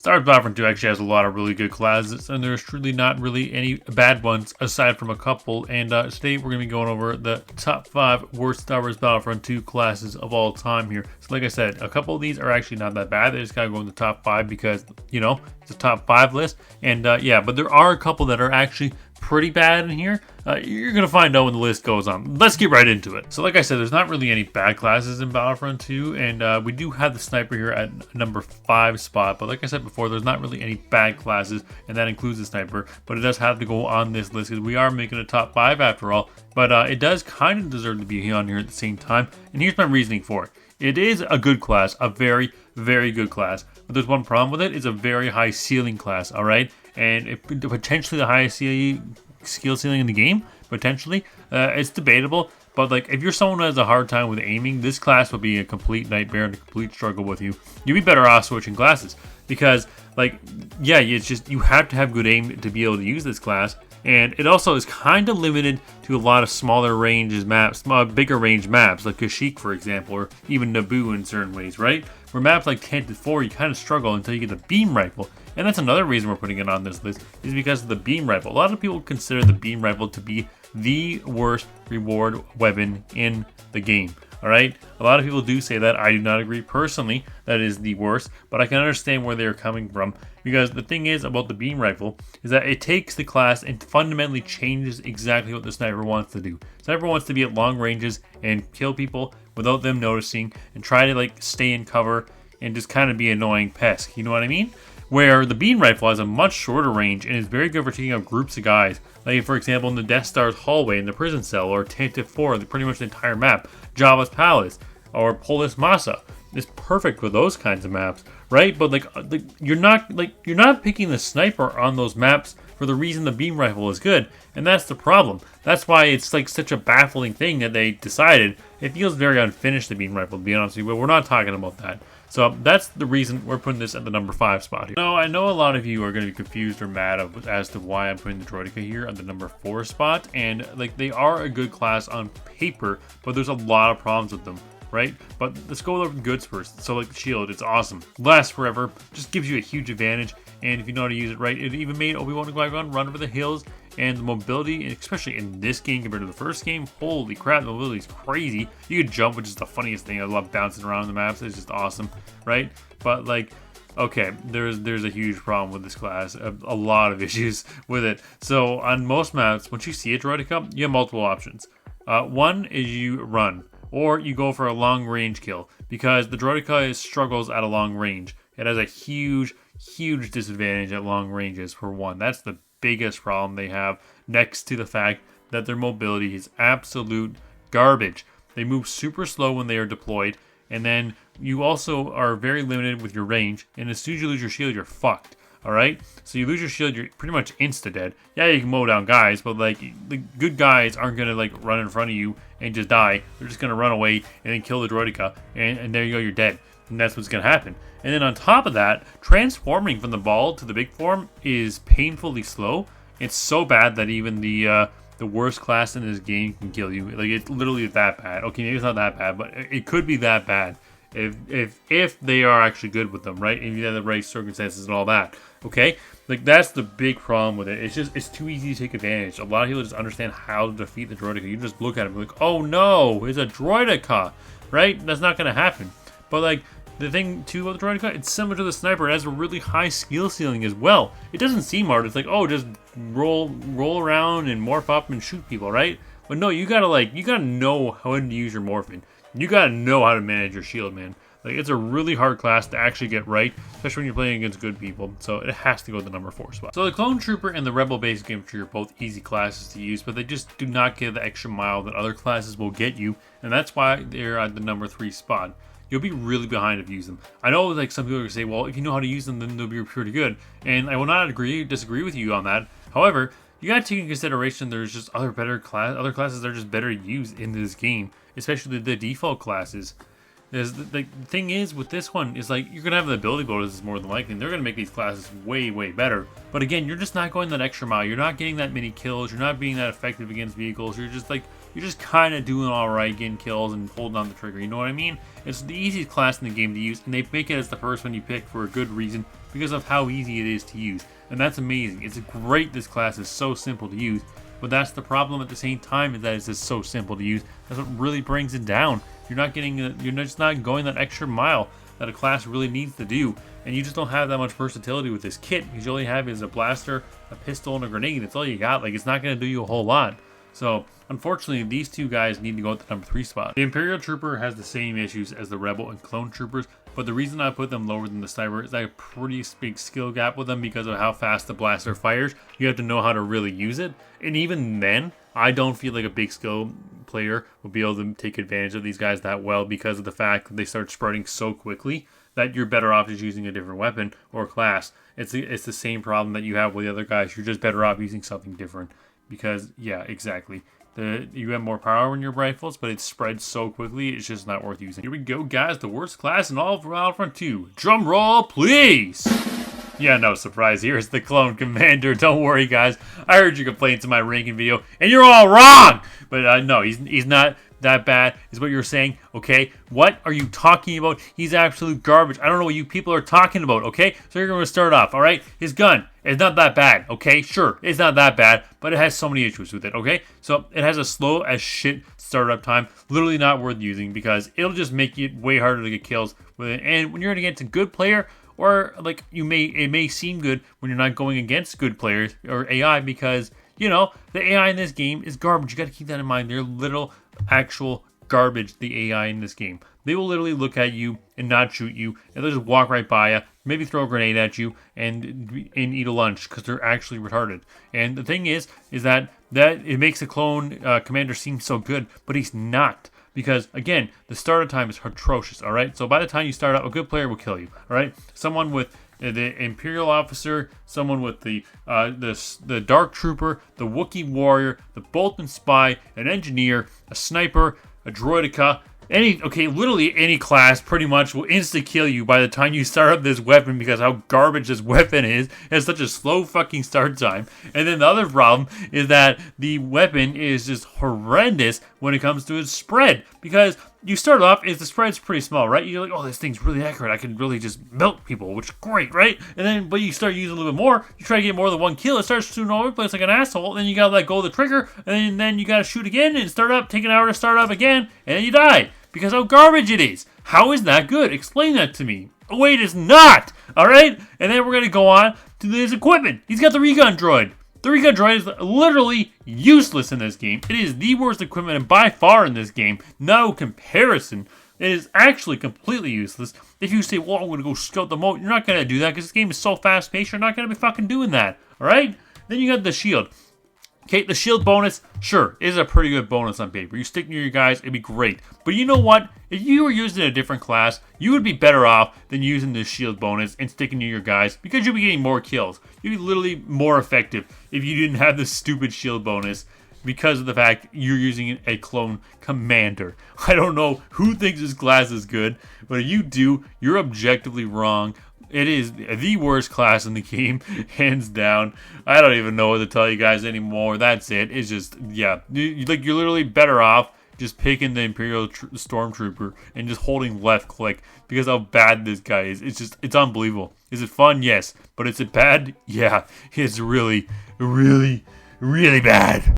Star Wars Battlefront 2 actually has a lot of really good classes, and there's truly not really any bad ones aside from a couple. And today we're going to be going over the top 5 worst Star Wars Battlefront 2 classes of all time here. So like I said, a couple of these are actually not that bad. They just got to go in the top 5 because, you know, it's a top 5 list. And yeah, but there are a couple that are actually pretty bad in here. You're going to find out when the list goes on. Let's get right into it. So like I said, there's not really any bad classes in Battlefront 2, and we do have the sniper here at number 5 spot, but like I said before, there's not really any bad classes, and that includes the sniper, but it does have to go on this list because we are making a top 5 after all, but it does kind of deserve to be on here at the same time, and here's my reasoning for it. It is a good class, a very, very good class, but there's one problem with it. It's a very high ceiling class, alright? And potentially the highest skill ceiling in the game, potentially. It's debatable, but like if you're someone who has a hard time with aiming, this class will be a complete nightmare and a complete struggle with you. You'd be better off switching classes because, like, yeah, it's just you have to have good aim to be able to use this class. And it also is kind of limited to a lot of smaller ranges maps, bigger range maps, like Kashyyyk, for example, or even Naboo in certain ways, right? Where maps like 10 to 4, you kind of struggle until you get the beam rifle. And that's another reason we're putting it on this list, is because of the beam rifle. A lot of people consider the beam rifle to be the worst reward weapon in the game. Alright, a lot of people do say that. I do not agree personally that is the worst, but I can understand where they're coming from, because the thing is about the beam rifle is that it takes the class and fundamentally changes exactly what the sniper wants to do. Sniper wants to be at long ranges and kill people without them noticing and try to like stay in cover and just kind of be annoying pest, you know what I mean? Where the beam rifle has a much shorter range and is very good for taking out groups of guys. Like for example in the Death Star's hallway in the prison cell, or Tantive 4, pretty much the entire map, Jabba's Palace, or Polis Massa. It's perfect for those kinds of maps, right? But like you're not picking the sniper on those maps for the reason the beam rifle is good, and that's the problem. That's why it's like such a baffling thing that they decided. It feels very unfinished, the beam rifle, to be honest with you, but we're not talking about that. So that's the reason we're putting this at the number 5 spot here. Now, I know a lot of you are going to be confused or mad as to why I'm putting the Droidica here at the number 4 spot. And like they are a good class on paper, but there's a lot of problems with them, right? But let's go over the goods first. So like the shield, it's awesome. Lasts forever, just gives you a huge advantage. And if you know how to use it right, it even made Obi-Wan and Qui-Gon run over the hills. And the mobility, especially in this game compared to the first game, holy crap, the mobility is crazy. You could jump, which is the funniest thing. I love bouncing around the maps. It's just awesome, right? But like, okay, there's a huge problem with this class. A lot of issues with it. So on most maps, once you see a Droidica, you have multiple options. One is you run, or you go for a long range kill, because the Droidica struggles at a long range. It has a huge disadvantage at long ranges, for one. That's the biggest problem they have, next to the fact that their mobility is absolute garbage. They move super slow when they are deployed, and then you also are very limited with your range, and as soon as you lose your shield, you're fucked. Alright? So you lose your shield, you're pretty much insta-dead. Yeah, you can mow down guys, but like, the good guys aren't gonna like run in front of you and just die. They're just gonna run away and then kill the Droidica, and there you go, you're dead. And that's what's going to happen. And then on top of that, transforming from the ball to the big form is painfully slow. It's so bad that even the worst class in this game can kill you. Like, it's literally that bad. Okay, maybe it's not that bad, but it could be that bad if they are actually good with them, right? And you have the right circumstances and all that. Okay, like that's the big problem with it. It's too easy to take advantage. A lot of people just understand how to defeat the Droidica. You just look at it and be like, oh no, it's a Droidica, right? That's not going to happen. But like, the thing too about the Droidica, it's similar to the sniper. It has a really high skill ceiling as well. It doesn't seem hard. It's like, oh, just roll around and morph up and shoot people, right? But no, you gotta know how to use your morphing. You gotta know how to manage your shield, man. Like, it's a really hard class to actually get right, especially when you're playing against good people. So it has to go to the number 4 spot. So the Clone Trooper and the Rebel Basic Infantry are both easy classes to use, but they just do not give the extra mile that other classes will get you, and that's why they're at the number 3 spot. You'll be really behind if you use them. I know like some people are going to say, well, if you know how to use them, then they'll be pretty good. And I will not disagree with you on that. However, you got to take into consideration there's just other classes that are just better used in this game, especially the default classes. The thing is with this one is like you're gonna have the ability bonuses more than likely, and they're gonna make these classes way better. But again, you're just not going that extra mile. You're not getting that many kills. You're not being that effective against vehicles. You're just kind of doing all right, getting kills and holding on the trigger. You know what I mean? It's the easiest class in the game to use, and they make it as the first one you pick for a good reason, because of how easy it is to use. And that's amazing. It's great this class is so simple to use, but that's the problem at the same time, is that it's just so simple to use. That's what really brings it down. You're just not going that extra mile that a class really needs to do, and you just don't have that much versatility with this kit, because you only have is a blaster, a pistol, and a grenade. That's all you got. Like, it's not going to do you a whole lot. So, unfortunately, these two guys need to go at the number 3 spot. The Imperial Trooper has the same issues as the Rebel and Clone Troopers, but the reason I put them lower than the Sniper is I have a pretty big skill gap with them because of how fast the blaster fires. You have to know how to really use it, and even then, I don't feel like a big skill player will be able to take advantage of these guys that well, because of the fact that they start spreading so quickly that you're better off just using a different weapon or class. It's the same problem that you have with the other guys. You're just better off using something different. Because, yeah, exactly. You have more power in your rifles, but it spreads so quickly, it's just not worth using. Here we go, guys. The worst class in all of Battlefront 2. Drum roll, please! Yeah, no surprise. Here's the Clone Commander. Don't worry, guys. I heard your complaints in my ranking video, and you're all wrong! But, no, he's not that bad, is what you're saying, okay? What are you talking about? He's absolute garbage. I don't know what you people are talking about, okay? So you're going to start off, all right? His gun is not that bad, okay? Sure, it's not that bad, but it has so many issues with it, okay? So it has a slow as shit startup time, literally not worth using, because it'll just make it way harder to get kills with it. And when you're against a good player, or like it may seem good when you're not going against good players or AI, because you know the AI in this game is garbage. You got to keep that in mind. They're little actual garbage, the AI in this game. They will literally look at you and not shoot you, and they'll just walk right by you, maybe throw a grenade at you, and eat a lunch, because they're actually retarded. And the thing is that it makes the Clone Commander seem so good, but he's not. Because, again, the startup time is atrocious, alright? So by the time you start out, a good player will kill you, alright? Someone with the Imperial Officer, someone with the Dark Trooper, the Wookiee Warrior, the Bolton Spy, an Engineer, a Sniper, a Droidica, literally any class pretty much will insta-kill you by the time you start up this weapon, because how garbage this weapon is. It has such a slow fucking start time. And then the other problem is that the weapon is just horrendous when it comes to its spread, because you start off, the spread's pretty small, right? You're like, oh, this thing's really accurate. I can really just melt people, which is great, right? And then, but you start using a little bit more. You try to get more than one kill. It starts shooting all over the place like an asshole. And then you gotta let go of the trigger, and then you gotta shoot again and start up. Take an hour to start up again, and then you die because how garbage it is. How is that good? Explain that to me. Oh, wait, it's not. All right, and then we're gonna go on to his equipment. He's got the recon droid. The recon droid is literally useless in this game. It is the worst equipment by far in this game. No comparison. It is actually completely useless. If you say, well, I'm going to go scout the moat, you're not going to do that because this game is so fast-paced, you're not going to be fucking doing that. Alright? Then you got the shield. Okay, the shield bonus, sure, is a pretty good bonus on paper. You stick near your guys, it'd be great. But you know what? If you were using a different class, you would be better off than using this shield bonus and sticking near your guys, because you'll be getting more kills. You'd be literally more effective if you didn't have this stupid shield bonus, because of the fact you're using a Clone Commander. I don't know who thinks this class is good, but if you do, you're objectively wrong. It is the worst class in the game, hands down. I don't even know what to tell you guys anymore. That's it. It's just, yeah. You're literally better off just picking the Imperial Stormtrooper and just holding left click, because how bad this guy is. It's unbelievable. Is it fun? Yes. But is it bad? Yeah. It's really, really, really bad.